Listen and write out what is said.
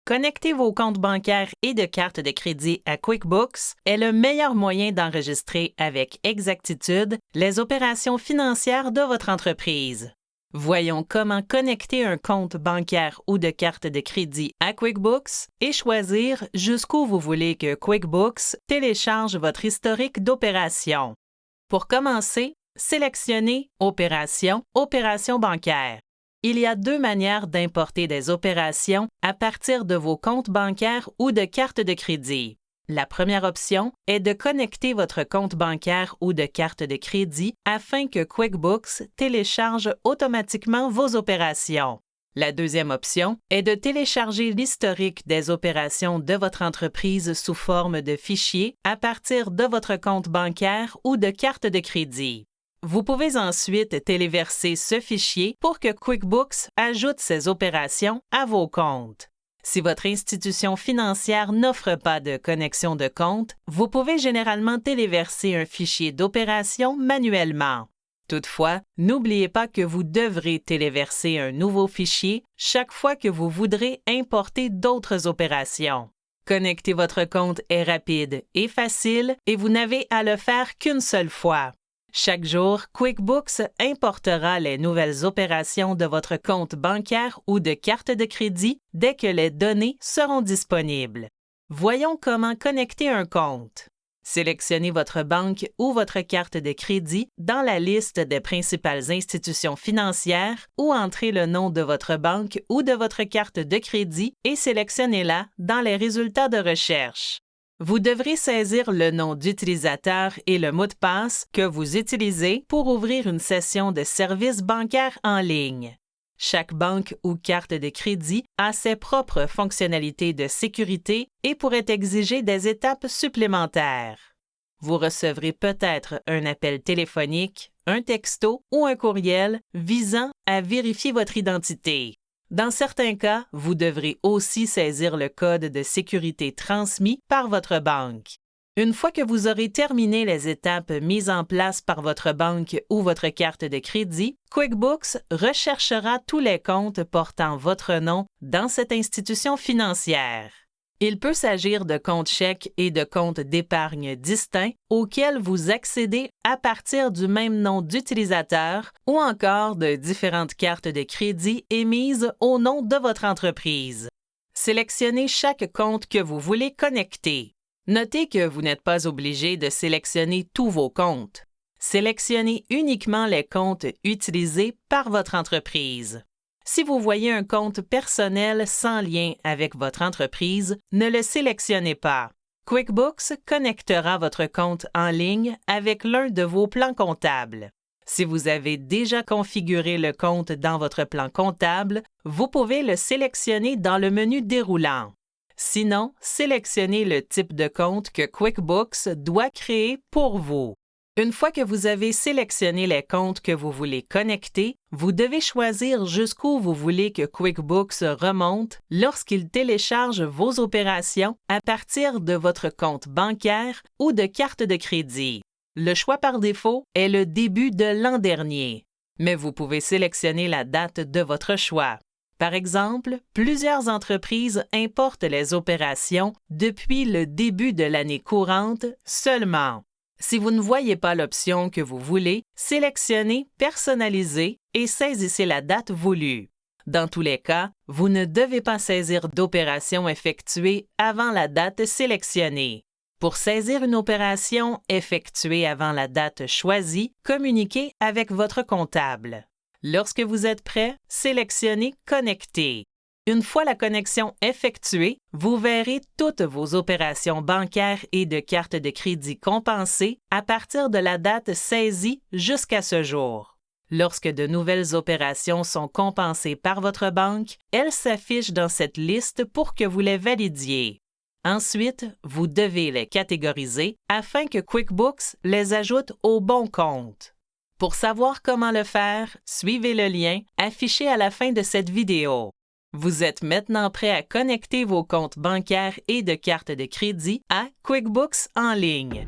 Connecter vos comptes bancaires et de cartes de crédit à QuickBooks est le meilleur moyen d'enregistrer avec exactitude les opérations financières de votre entreprise. Voyons comment connecter un compte bancaire ou de carte de crédit à QuickBooks et choisir jusqu'où vous voulez que QuickBooks télécharge votre historique d'opérations. Pour commencer, sélectionnez Opérations, Opérations bancaires. Il y a deux manières d'importer des opérations à partir de vos comptes bancaires ou de cartes de crédit. La première option est de connecter votre compte bancaire ou de carte de crédit afin que QuickBooks télécharge automatiquement vos opérations. La deuxième option est de télécharger l'historique des opérations de votre entreprise sous forme de fichier à partir de votre compte bancaire ou de carte de crédit. Vous pouvez ensuite téléverser ce fichier pour que QuickBooks ajoute ces opérations à vos comptes. Si votre institution financière n'offre pas de connexion de compte, vous pouvez généralement téléverser un fichier d'opération manuellement. Toutefois, n'oubliez pas que vous devrez téléverser un nouveau fichier chaque fois que vous voudrez importer d'autres opérations. Connecter votre compte est rapide et facile et vous n'avez à le faire qu'une seule fois. Chaque jour, QuickBooks importera les nouvelles opérations de votre compte bancaire ou de carte de crédit dès que les données seront disponibles. Voyons comment connecter un compte. Sélectionnez votre banque ou votre carte de crédit dans la liste des principales institutions financières ou entrez le nom de votre banque ou de votre carte de crédit et sélectionnez-la dans les résultats de recherche. Vous devrez saisir le nom d'utilisateur et le mot de passe que vous utilisez pour ouvrir une session de service bancaire en ligne. Chaque banque ou carte de crédit a ses propres fonctionnalités de sécurité et pourrait exiger des étapes supplémentaires. Vous recevrez peut-être un appel téléphonique, un texto ou un courriel visant à vérifier votre identité. Dans certains cas, vous devrez aussi saisir le code de sécurité transmis par votre banque. Une fois que vous aurez terminé les étapes mises en place par votre banque ou votre carte de crédit, QuickBooks recherchera tous les comptes portant votre nom dans cette institution financière. Il peut s'agir de comptes chèques et de comptes d'épargne distincts auxquels vous accédez à partir du même nom d'utilisateur ou encore de différentes cartes de crédit émises au nom de votre entreprise. Sélectionnez chaque compte que vous voulez connecter. Notez que vous n'êtes pas obligé de sélectionner tous vos comptes. Sélectionnez uniquement les comptes utilisés par votre entreprise. Si vous voyez un compte personnel sans lien avec votre entreprise, ne le sélectionnez pas. QuickBooks connectera votre compte en ligne avec l'un de vos plans comptables. Si vous avez déjà configuré le compte dans votre plan comptable, vous pouvez le sélectionner dans le menu déroulant. Sinon, sélectionnez le type de compte que QuickBooks doit créer pour vous. Une fois que vous avez sélectionné les comptes que vous voulez connecter, vous devez choisir jusqu'où vous voulez que QuickBooks remonte lorsqu'il télécharge vos opérations à partir de votre compte bancaire ou de carte de crédit. Le choix par défaut est le début de l'an dernier, mais vous pouvez sélectionner la date de votre choix. Par exemple, plusieurs entreprises importent les opérations depuis le début de l'année courante seulement. Si vous ne voyez pas l'option que vous voulez, sélectionnez Personnaliser et saisissez la date voulue. Dans tous les cas, vous ne devez pas saisir d'opération effectuée avant la date sélectionnée. Pour saisir une opération effectuée avant la date choisie, communiquez avec votre comptable. Lorsque vous êtes prêt, sélectionnez Connecter. Une fois la connexion effectuée, vous verrez toutes vos opérations bancaires et de cartes de crédit compensées à partir de la date saisie jusqu'à ce jour. Lorsque de nouvelles opérations sont compensées par votre banque, elles s'affichent dans cette liste pour que vous les validiez. Ensuite, vous devez les catégoriser afin que QuickBooks les ajoute au bon compte. Pour savoir comment le faire, suivez le lien affiché à la fin de cette vidéo. Vous êtes maintenant prêt à connecter vos comptes bancaires et de cartes de crédit à QuickBooks en ligne.